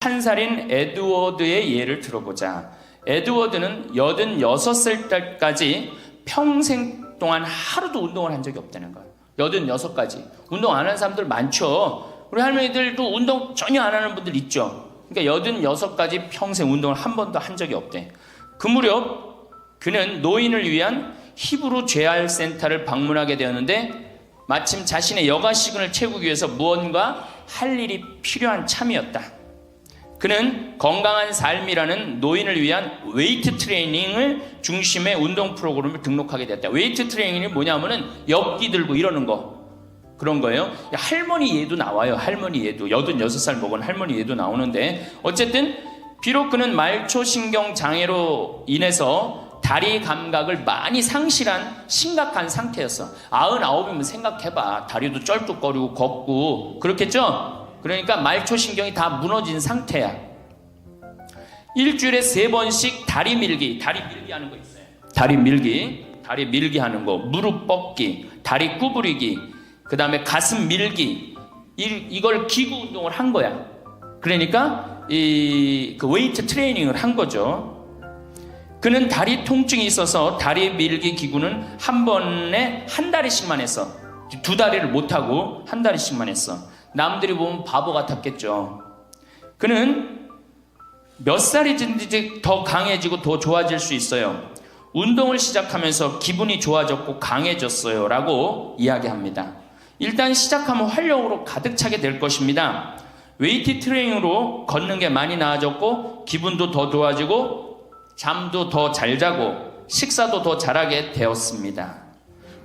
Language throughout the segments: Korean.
한 살인 에드워드의 예를 들어보자. 에드워드는 86살 때까지 평생 동안 하루도 운동을 한 적이 없다는 거예요. 86까지. 운동 안 하는 사람들 많죠. 우리 할머니들도 운동 전혀 안 하는 분들 있죠. 그러니까 86까지 평생 운동을 한 번도 한 적이 없대. 그 무렵 그는 노인을 위한 히브루 재활 센터를 방문하게 되었는데 마침 자신의 여가 시간을 채우기 위해서 무언가 할 일이 필요한 참이었다. 그는 건강한 삶이라는 노인을 위한 웨이트 트레이닝을 중심의 운동 프로그램을 등록하게 됐다. 웨이트 트레이닝이 뭐냐면은 엽기 들고 이러는 거, 그런 거예요. 할머니 예도 나와요. 할머니 예도. 86살 먹은 할머니 예도 나오는데, 어쨌든 비록 그는 말초신경 장애로 인해서 다리 감각을 많이 상실한 심각한 상태였어. 99이면 생각해봐. 다리도 쩔뚝거리고 걷고 그렇겠죠? 그러니까 말초신경이 다 무너진 상태야. 일주일에 3번씩 다리 밀기 하는 거 있어요. 다리 밀기 하는 거, 무릎 뻗기, 다리 구부리기, 그 다음에 가슴 밀기, 이걸 기구 운동을 한 거야. 그러니까 그 웨이트 트레이닝을 한 거죠. 그는 다리 통증이 있어서 다리 밀기 기구는 한 번에 한 다리씩만 했어. 2다리를 못하고 한 다리씩만 했어. 남들이 보면 바보 같았겠죠. 그는 몇 살이든지 더 강해지고 더 좋아질 수 있어요. 운동을 시작하면서 기분이 좋아졌고 강해졌어요 라고 이야기합니다. 일단 시작하면 활력으로 가득 차게 될 것입니다. 웨이트 트레이닝으로 걷는 게 많이 나아졌고 기분도 더 좋아지고 잠도 더 잘 자고 식사도 더 잘하게 되었습니다.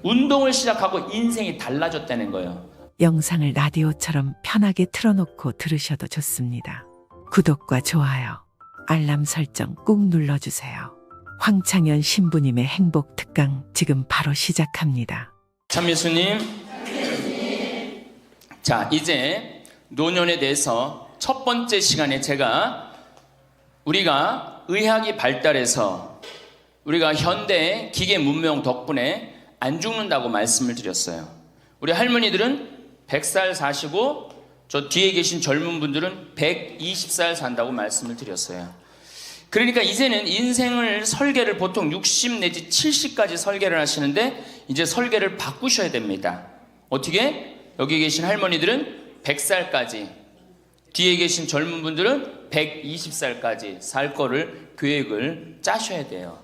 운동을 시작하고 인생이 달라졌다는 거예요. 영상을 라디오처럼 편하게 틀어놓고 들으셔도 좋습니다. 구독과 좋아요, 알람 설정 꾹 눌러주세요. 황창현 신부님의 행복 특강 지금 바로 시작합니다. 참예수님. 자, 이제 노년에 대해서 첫 번째 시간에 우리가 의학이 발달해서 우리가 현대 기계 문명 덕분에 안 죽는다고 말씀을 드렸어요. 우리 할머니들은 100살 사시고 저 뒤에 계신 젊은 분들은 120살 산다고 말씀을 드렸어요. 그러니까 이제는 인생을 설계를 보통 60 내지 70까지 설계를 하시는데 이제 설계를 바꾸셔야 됩니다. 어떻게? 여기 계신 할머니들은 100살까지, 뒤에 계신 젊은 분들은 120살까지 살 거를 계획을 짜셔야 돼요.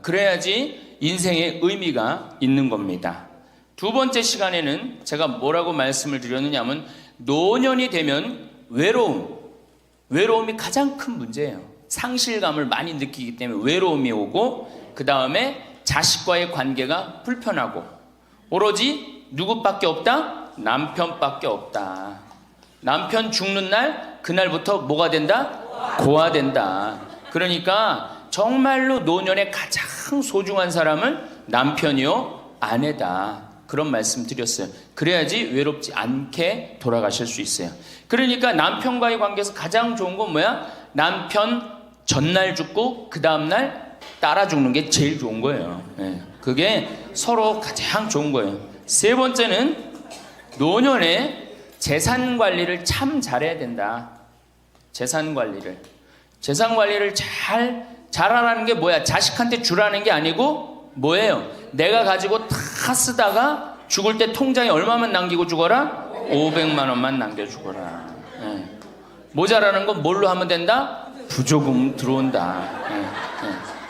그래야지 인생의 의미가 있는 겁니다. 두 번째 시간에는 제가 뭐라고 말씀을 드렸느냐 하면 노년이 되면 외로움이 가장 큰 문제예요. 상실감을 많이 느끼기 때문에 외로움이 오고, 그 다음에 자식과의 관계가 불편하고, 오로지 누구밖에 없다? 남편밖에 없다. 남편 죽는 날, 그날부터 뭐가 된다? 고아된다. 그러니까 정말로 노년에 가장 소중한 사람은 남편이요, 아내다. 그런 말씀 드렸어요. 그래야지 외롭지 않게 돌아가실 수 있어요. 그러니까 남편과의 관계에서 가장 좋은 건 뭐야? 남편 전날 죽고 그 다음날 따라 죽는 게 제일 좋은 거예요. 그게 서로 가장 좋은 거예요. 세 번째는 노년에 재산 관리를 참 잘해야 된다. 재산 관리를 잘하라는 게 뭐야? 자식한테 주라는 게 아니고 뭐예요? 내가 가지고 다 쓰다가 죽을 때 통장에 얼마만 남기고 죽어라? 500만 원만 남겨 죽어라. 모자라는 건 뭘로 하면 된다? 부조금 들어온다.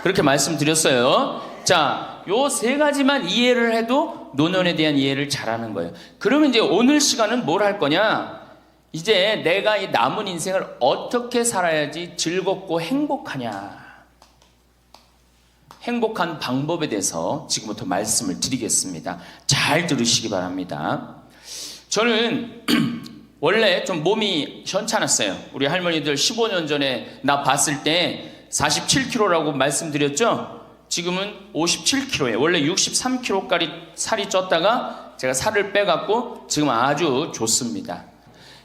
그렇게 말씀드렸어요. 자, 요 세 가지만 이해를 해도 노년에 대한 이해를 잘하는 거예요. 그러면 이제 오늘 시간은 뭘 할 거냐? 이제 내가 이 남은 인생을 어떻게 살아야지 즐겁고 행복하냐? 행복한 방법에 대해서 지금부터 말씀을 드리겠습니다. 잘 들으시기 바랍니다. 저는 원래 좀 몸이 현찮았어요. 우리 할머니들 15년 전에 나 봤을 때 47kg라고 말씀드렸죠? 지금은 57kg예요. 원래 63kg까지 살이 쪘다가 제가 살을 빼갖고 지금 아주 좋습니다.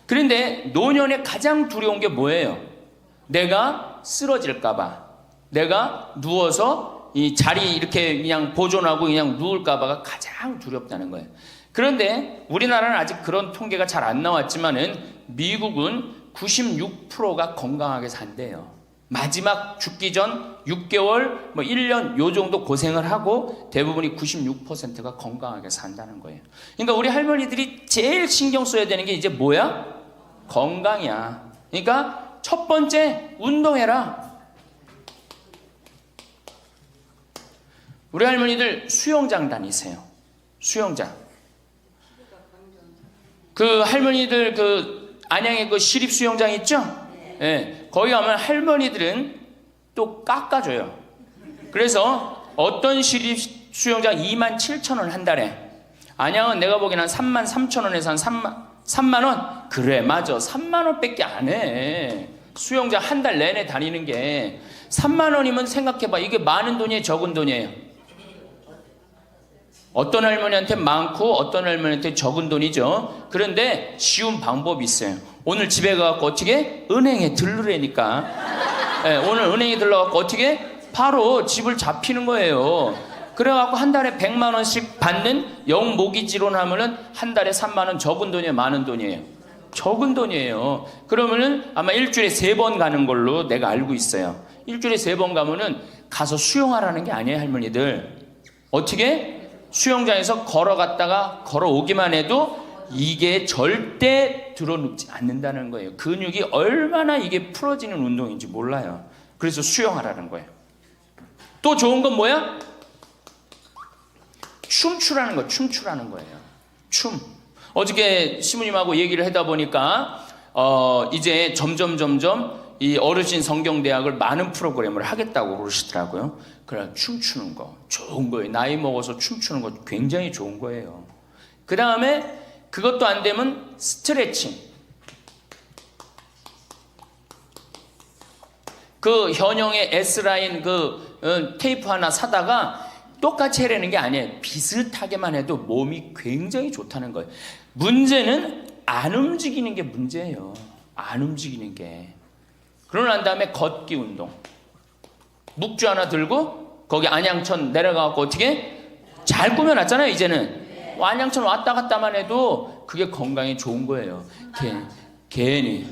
그런데 노년에 가장 두려운 게 뭐예요? 내가 쓰러질까봐, 내가 누워서 이 자리 이렇게 그냥 보존하고 그냥 누울까봐가 가장 두렵다는 거예요. 그런데 우리나라는 아직 그런 통계가 잘 안 나왔지만은 미국은 96%가 건강하게 산대요. 마지막 죽기 전 6개월, 1년 요 정도 고생을 하고 대부분이 96%가 건강하게 산다는 거예요. 그러니까 우리 할머니들이 제일 신경 써야 되는 게 이제 뭐야? 건강이야. 그러니까 첫 번째 운동해라. 우리 할머니들 수영장 다니세요. 수영장. 그 할머니들 그 안양에 그 시립 수영장 있죠? 네. 거기 가면 할머니들은 또 깎아줘요. 그래서 어떤 시립 수영장 27,000원 한 달에, 안양은 내가 보기엔 한 33,000원에서 한 3만 원? 그래, 맞아. 3만 원밖에 안 해. 수영장 한 달 내내 다니는 게 3만 원이면 생각해봐. 이게 많은 돈이에요, 적은 돈이에요? 어떤 할머니한테 많고 어떤 할머니한테 적은 돈이죠. 그런데 쉬운 방법이 있어요. 오늘 집에 가서 어떻게? 은행에 들르라니까. 네, 오늘 은행에 들러갖고 어떻게? 바로 집을 잡히는 거예요. 그래갖고 한 달에 100만 원씩 받는 영모기지론 하면은 한 달에 3만 원. 적은 돈이에요, 많은 돈이에요? 적은 돈이에요. 그러면은 아마 일주일에 3번 가는 걸로 내가 알고 있어요. 일주일에 3번 가면은 가서 수영하라는 게 아니에요, 할머니들. 어떻게? 수영장에서 걸어갔다가 걸어오기만 해도 이게 절대 들어눕지 않는다는 거예요. 근육이 얼마나 이게 풀어지는 운동인지 몰라요. 그래서 수영하라는 거예요. 또 좋은 건 뭐야? 춤추라는 거, 춤추라는 거예요. 춤. 어저께 시부님하고 얘기를 하다 보니까 이제 점점 이 어르신 성경대학을 많은 프로그램을 하겠다고 그러시더라고요. 그래, 춤추는 거 좋은 거예요. 나이 먹어서 춤추는 거 굉장히 좋은 거예요. 그 다음에 그것도 안 되면 스트레칭. 그 현영의 S라인 그 테이프 하나 사다가 똑같이 해라는 게 아니에요. 비슷하게만 해도 몸이 굉장히 좋다는 거예요. 문제는 안 움직이는 게 문제예요. 안 움직이는 게. 그러고 난 다음에 걷기 운동. 묵주 하나 들고 거기 안양천 내려가고 어떻게? 잘 꾸며놨잖아요, 이제는. 안양천 왔다 갔다만 해도 그게 건강에 좋은 거예요. 괜히.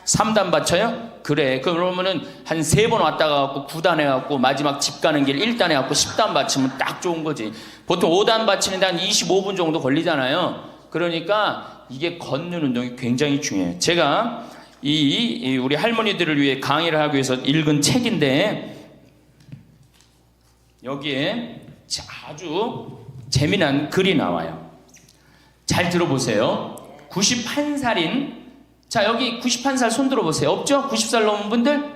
3단 받쳐요? 그래. 그러면은 한 3번 왔다 가고 9단 해갖고 마지막 집 가는 길 1단 해갖고 10단 받치면 딱 좋은 거지. 보통 5단 받치는데 한 25분 정도 걸리잖아요. 그러니까 이게 걷는 운동이 굉장히 중요해요. 제가 우리 할머니들을 위해 강의를 하기 위해서 읽은 책인데 여기에 아주 재미난 글이 나와요. 잘 들어보세요. 91살인, 자 여기 91살 손 들어보세요. 없죠? 90살 넘은 분들?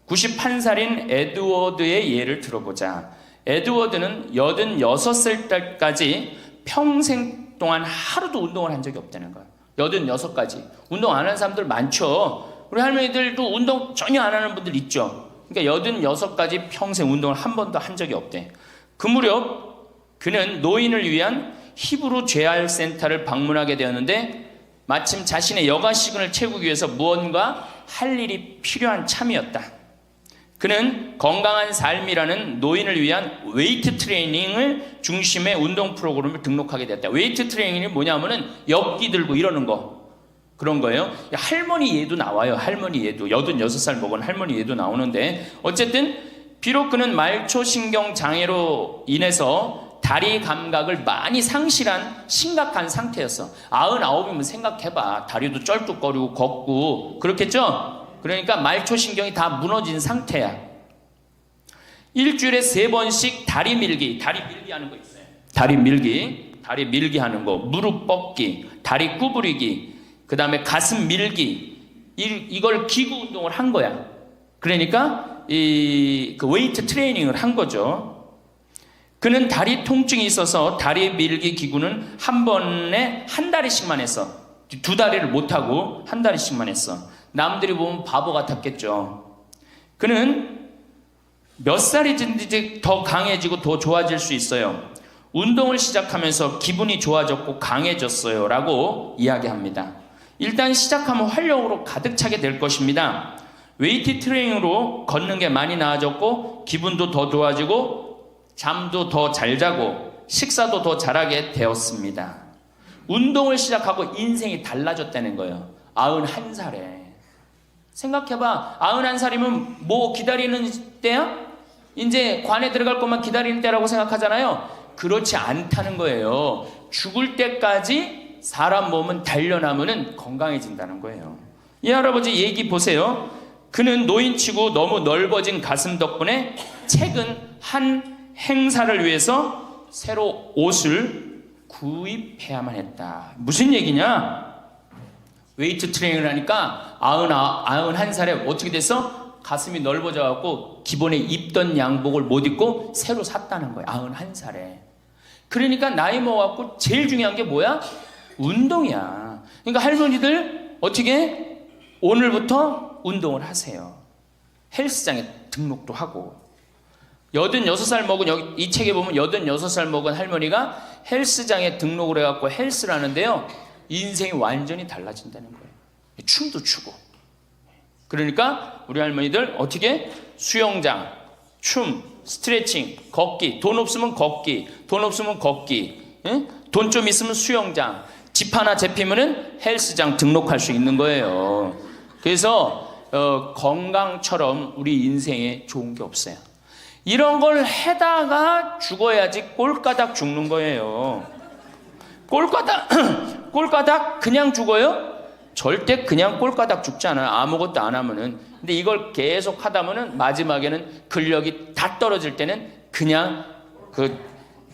91살인 에드워드의 예를 들어보자. 에드워드는 86살 때까지 평생 동안 하루도 운동을 한 적이 없다는 거예요. 86까지. 운동 안 하는 사람들 많죠. 우리 할머니들도 운동 전혀 안 하는 분들 있죠. 그러니까 86까지 평생 운동을 한 번도 한 적이 없대. 그 무렵 그는 노인을 위한 히브루 재활 센터를 방문하게 되었는데 마침 자신의 여가 시간을 채우기 위해서 무언가 할 일이 필요한 참이었다. 그는 건강한 삶이라는 노인을 위한 웨이트 트레이닝을 중심의 운동 프로그램을 등록하게 됐다. 웨이트 트레이닝이 뭐냐면은 엽기 들고 이러는 거. 그런 거예요. 할머니 예도 나와요. 할머니 예도. 86살 먹은 할머니 예도 나오는데 어쨌든 비록 그는 말초신경 장애로 인해서 다리 감각을 많이 상실한 심각한 상태였어. 99이면 생각해봐. 다리도 쩔뚝거리고 걷고 그렇겠죠? 그러니까 말초신경이 다 무너진 상태야. 일주일에 3번씩 다리 밀기 하는 거 있어요. 다리 밀기 하는 거, 무릎 뻗기, 다리 구부리기, 그 다음에 가슴 밀기, 이걸 기구 운동을 한 거야. 그러니까 그 웨이트 트레이닝을 한 거죠. 그는 다리 통증이 있어서 다리 밀기 기구는 한 번에 한 다리씩만 했어. 2다리를 못하고 한 다리씩만 했어. 남들이 보면 바보 같았겠죠. 그는 몇 살이든지 더 강해지고 더 좋아질 수 있어요. 운동을 시작하면서 기분이 좋아졌고 강해졌어요 라고 이야기합니다. 일단 시작하면 활력으로 가득 차게 될 것입니다. 웨이트 트레이닝으로 걷는 게 많이 나아졌고 기분도 더 좋아지고 잠도 더 잘 자고 식사도 더 잘하게 되었습니다. 운동을 시작하고 인생이 달라졌다는 거예요. 91살에. 생각해봐. 91살이면 뭐 기다리는 때야? 이제 관에 들어갈 것만 기다리는 때라고 생각하잖아요. 그렇지 않다는 거예요. 죽을 때까지 사람 몸은 단련하면 건강해진다는 거예요. 이 할아버지 얘기 보세요. 그는 노인치고 너무 넓어진 가슴 덕분에 최근 한 행사를 위해서 새로 옷을 구입해야만 했다. 무슨 얘기냐? 웨이트 트레이닝을 하니까 91살에 어떻게 됐어? 가슴이 넓어져 갖고 기본에 입던 양복을 못 입고 새로 샀다는 거예요. 91살에. 그러니까 나이 먹어갖고 제일 중요한 게 뭐야? 운동이야. 그러니까 할머니들 어떻게 오늘부터 운동을 하세요. 헬스장에 등록도 하고. 86살 먹은, 여기 이 책에 보면 86살 먹은 할머니가 헬스장에 등록을 해갖고 헬스를 하는데요. 인생이 완전히 달라진다는 거예요. 춤도 추고. 그러니까 우리 할머니들 어떻게? 수영장, 춤, 스트레칭, 걷기. 돈 없으면 걷기. 돈 없으면 걷기. 돈 좀 있으면 수영장. 집 하나 잡히면은 헬스장 등록할 수 있는 거예요. 그래서 건강처럼 우리 인생에 좋은 게 없어요. 이런 걸 해다가 죽어야지 꼴까닥 죽는 거예요. 꼴까닥 그냥 죽어요? 절대 그냥 꼴까닥 죽지 않아요. 아무것도 안 하면은. 근데 이걸 계속 하다 보면 마지막에는 근력이 다 떨어질 때는 그냥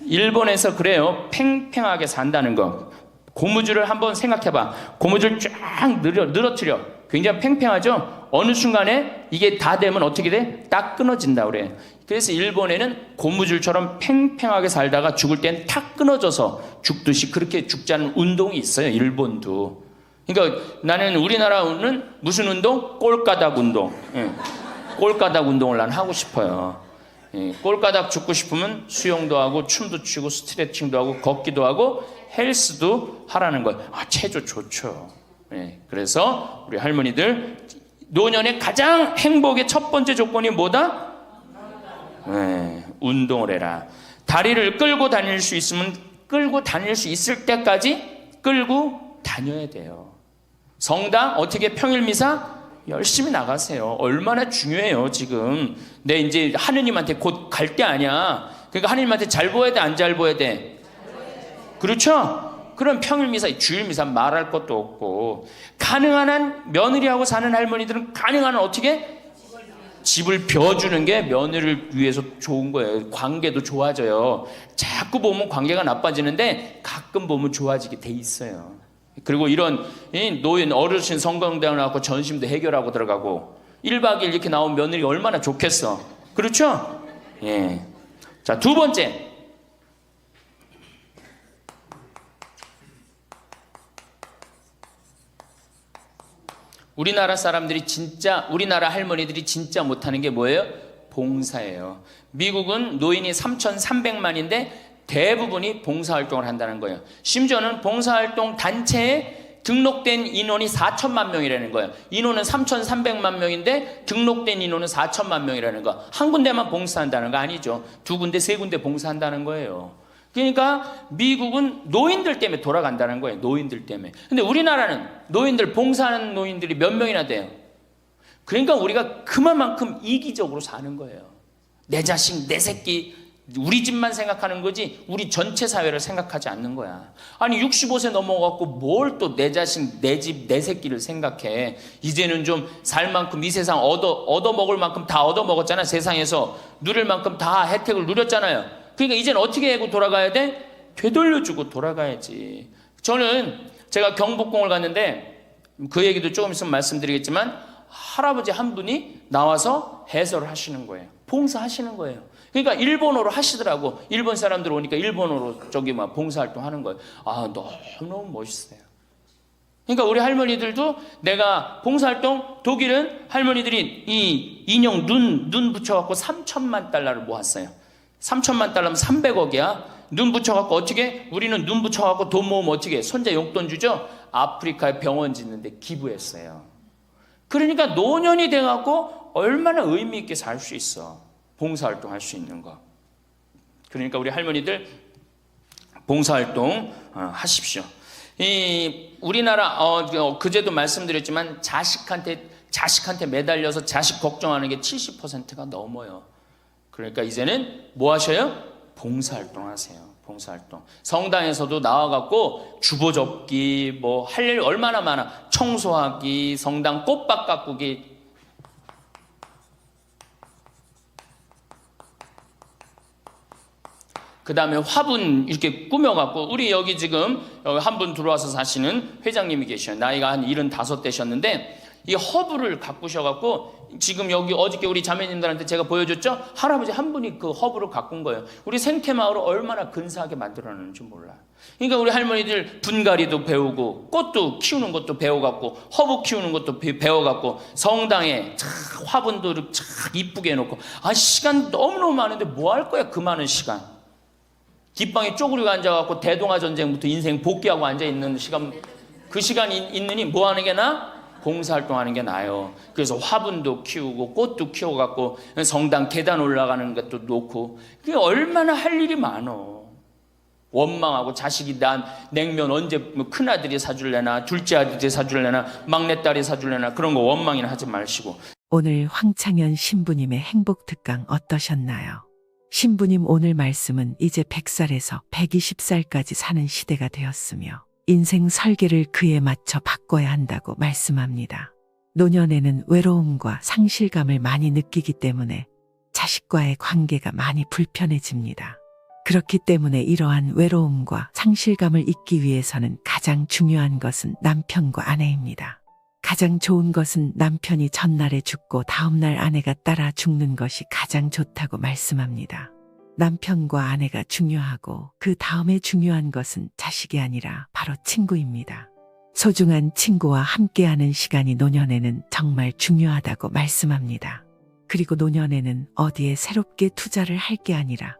일본에서 그래요. 팽팽하게 산다는 거. 고무줄을 한번 생각해봐. 고무줄 쫙 늘어뜨려. 굉장히 팽팽하죠? 어느 순간에 이게 다 되면 어떻게 돼? 딱 끊어진다 그래. 그래서 일본에는 고무줄처럼 팽팽하게 살다가 죽을 땐 탁 끊어져서 죽듯이 그렇게 죽지 않는 운동이 있어요. 일본도. 그러니까 나는 우리나라는 무슨 운동? 꼴까닥 운동. 꼴까닥 운동을 난 하고 싶어요. 꼴까닥 죽고 싶으면 수영도 하고 춤도 추고 스트레칭도 하고 걷기도 하고 헬스도 하라는 거예요. 체조 좋죠. 그래서 우리 할머니들 노년의 가장 행복의 첫 번째 조건이 뭐다? 운동을 해라. 다리를 끌고 다닐 수 있으면 끌고 다닐 수 있을 때까지 끌고 다녀야 돼요. 성당 어떻게 평일미사 열심히 나가세요. 얼마나 중요해요. 지금 내 이제 하느님한테 곧 갈 때 아니야. 그러니까 하느님한테 잘 보여야 돼, 안 잘 보여야 돼? 그렇죠? 그럼 평일미사, 주일미사 말할 것도 없고. 가능한 한 며느리하고 사는 할머니들은 가능한 한 어떻게? 집을 벼주는 게 며느리를 위해서 좋은 거예요. 관계도 좋아져요. 자꾸 보면 관계가 나빠지는데 가끔 보면 좋아지게 돼 있어요. 그리고 이런 노인 어르신 성공대학 나왔고 전심도 해결하고 들어가고 1박 2일 이렇게 나온 며느리 얼마나 좋겠어. 그렇죠? 예. 자, 두 번째. 우리나라 사람들이 진짜, 우리나라 할머니들이 진짜 못하는 게 뭐예요? 봉사예요. 미국은 노인이 3,300만인데 대부분이 봉사활동을 한다는 거예요. 심지어는 봉사활동 단체에 등록된 인원이 4천만 명이라는 거예요. 인원은 3,300만 명인데 등록된 인원은 4천만 명이라는 거. 한 군데만 봉사한다는 거 아니죠. 두 군데, 세 군데 봉사한다는 거예요. 그러니까 미국은 노인들 때문에 돌아간다는 거예요. 노인들 때문에. 근데 우리나라는 노인들, 봉사하는 노인들이 몇 명이나 돼요. 그러니까 우리가 그만큼 이기적으로 사는 거예요. 내 자식, 내 새끼, 우리 집만 생각하는 거지 우리 전체 사회를 생각하지 않는 거야. 아니 65세 넘어갖고 뭘 또 내 자식, 내 집, 내 새끼를 생각해. 이제는 좀 살 만큼 이 세상 얻어먹을 만큼 다 얻어먹었잖아. 세상에서 누릴 만큼 다 혜택을 누렸잖아요. 그러니까 이제는 어떻게 하고 돌아가야 돼? 되돌려주고 돌아가야지. 저는 제가 경복궁을 갔는데 그 얘기도 조금 있으면 말씀드리겠지만 할아버지 한 분이 나와서 해설을 하시는 거예요. 봉사하시는 거예요. 그러니까 일본어로 하시더라고. 일본 사람들 오니까 일본어로 저기 막 봉사활동 하는 거예요. 너무너무 멋있어요. 그러니까 우리 할머니들도 내가 봉사활동, 독일은 할머니들이 이 인형 눈 붙여갖고 3천만 달러를 모았어요. 3천만 달러면 300억이야. 눈 붙여갖고 어떻게? 우리는 눈 붙여갖고 돈 모으면 어떻게? 손자 용돈 주죠? 아프리카에 병원 짓는데 기부했어요. 그러니까 노년이 돼갖고 얼마나 의미 있게 살 수 있어. 봉사활동 할 수 있는 거. 그러니까 우리 할머니들 봉사활동 하십시오. 이 우리나라 그제도 말씀드렸지만 자식한테 매달려서 자식 걱정하는 게 70%가 넘어요. 그러니까 이제는 뭐 하셔요? 봉사활동 하세요. 봉사활동. 성당에서도 나와갖고 주보 접기, 뭐 할 일 얼마나 많아. 청소하기, 성당 꽃밭 가꾸기. 그 다음에 화분 이렇게 꾸며갖고, 우리 여기 지금 한 분 들어와서 사시는 회장님이 계셔요. 나이가 한 75 되셨는데, 이 허브를 가꾸셔갖고, 지금 여기 어저께 우리 자매님들한테 제가 보여줬죠? 할아버지 한 분이 그 허브를 가꾼 거예요. 우리 생태마을을 얼마나 근사하게 만들어놨는지 몰라요. 그러니까 우리 할머니들 분갈이도 배우고, 꽃도 키우는 것도 배워갖고, 허브 키우는 것도 배워갖고, 성당에 화분도 이렇게 이쁘게 해놓고, 시간 너무너무 많은데 뭐 할 거야, 그 많은 시간. 뒷방에 쪼그리고 앉아갖고 대동아 전쟁부터 인생 복귀하고 앉아있는 시간, 그 시간이 있느니 뭐 하는 게 나아? 봉사활동 하는 게 나아요. 그래서 화분도 키우고 꽃도 키워갖고 성당 계단 올라가는 것도 놓고, 그게 얼마나 할 일이 많어. 원망하고 자식이 난 냉면 언제 큰아들이 사줄래나, 둘째 아들이 사줄래나, 막내딸이 사줄래나, 그런 거 원망이나 하지 마시고. 오늘 황창현 신부님의 행복특강 어떠셨나요? 신부님 오늘 말씀은 이제 100살에서 120살까지 사는 시대가 되었으며 인생 설계를 그에 맞춰 바꿔야 한다고 말씀합니다. 노년에는 외로움과 상실감을 많이 느끼기 때문에 자식과의 관계가 많이 불편해집니다. 그렇기 때문에 이러한 외로움과 상실감을 잊기 위해서는 가장 중요한 것은 남편과 아내입니다. 가장 좋은 것은 남편이 전날에 죽고 다음날 아내가 따라 죽는 것이 가장 좋다고 말씀합니다. 남편과 아내가 중요하고 그 다음에 중요한 것은 자식이 아니라 바로 친구입니다. 소중한 친구와 함께하는 시간이 노년에는 정말 중요하다고 말씀합니다. 그리고 노년에는 어디에 새롭게 투자를 할 게 아니라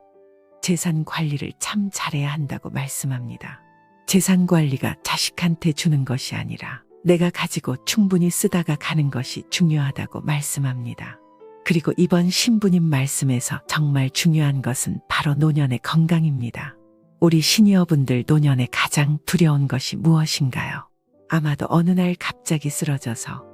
재산 관리를 참 잘해야 한다고 말씀합니다. 재산 관리가 자식한테 주는 것이 아니라 내가 가지고 충분히 쓰다가 가는 것이 중요하다고 말씀합니다. 그리고 이번 신부님 말씀에서 정말 중요한 것은 바로 노년의 건강입니다. 우리 시니어분들 노년에 가장 두려운 것이 무엇인가요? 아마도 어느 날 갑자기 쓰러져서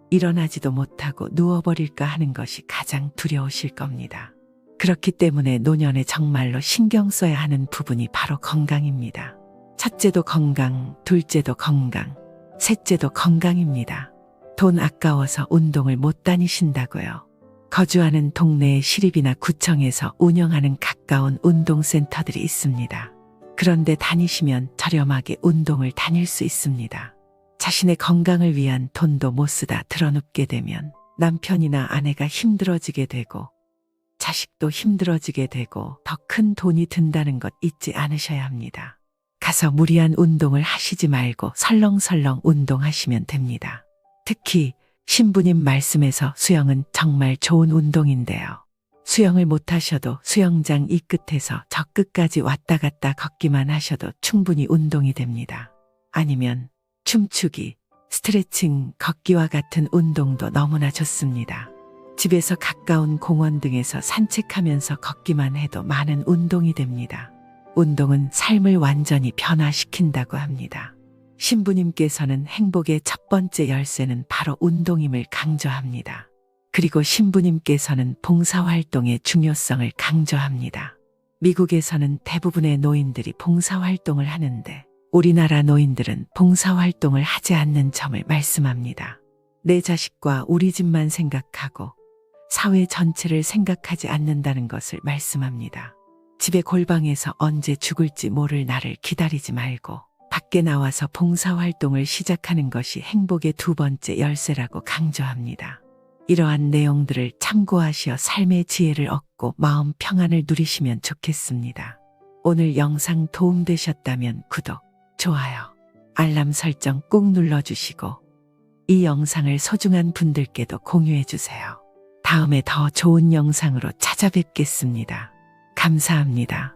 일어나지도 못하고 누워버릴까 하는 것이 가장 두려우실 겁니다. 그렇기 때문에 노년에 정말로 신경 써야 하는 부분이 바로 건강입니다. 첫째도 건강, 둘째도 건강, 셋째도 건강입니다. 돈 아까워서 운동을 못 다니신다고요? 거주하는 동네의 시립이나 구청에서 운영하는 가까운 운동센터들이 있습니다. 그런데 다니시면 저렴하게 운동을 다닐 수 있습니다. 자신의 건강을 위한 돈도 못 쓰다 드러눕게 되면 남편이나 아내가 힘들어지게 되고 자식도 힘들어지게 되고 더 큰 돈이 든다는 것 잊지 않으셔야 합니다. 가서 무리한 운동을 하시지 말고 설렁설렁 운동하시면 됩니다. 특히 신부님 말씀에서 수영은 정말 좋은 운동인데요. 수영을 못하셔도 수영장 이 끝에서 저 끝까지 왔다 갔다 걷기만 하셔도 충분히 운동이 됩니다. 아니면 춤추기, 스트레칭, 걷기와 같은 운동도 너무나 좋습니다. 집에서 가까운 공원 등에서 산책하면서 걷기만 해도 많은 운동이 됩니다. 운동은 삶을 완전히 변화시킨다고 합니다. 신부님께서는 행복의 첫 번째 열쇠는 바로 운동임을 강조합니다. 그리고 신부님께서는 봉사활동의 중요성을 강조합니다. 미국에서는 대부분의 노인들이 봉사활동을 하는데 우리나라 노인들은 봉사활동을 하지 않는 점을 말씀합니다. 내 자식과 우리 집만 생각하고 사회 전체를 생각하지 않는다는 것을 말씀합니다. 집의 골방에서 언제 죽을지 모를 날을 기다리지 말고 밖에 나와서 봉사활동을 시작하는 것이 행복의 두 번째 열쇠라고 강조합니다. 이러한 내용들을 참고하시어 삶의 지혜를 얻고 마음 평안을 누리시면 좋겠습니다. 오늘 영상 도움되셨다면 구독, 좋아요, 알람 설정 꾹 눌러주시고 이 영상을 소중한 분들께도 공유해주세요. 다음에 더 좋은 영상으로 찾아뵙겠습니다. 감사합니다.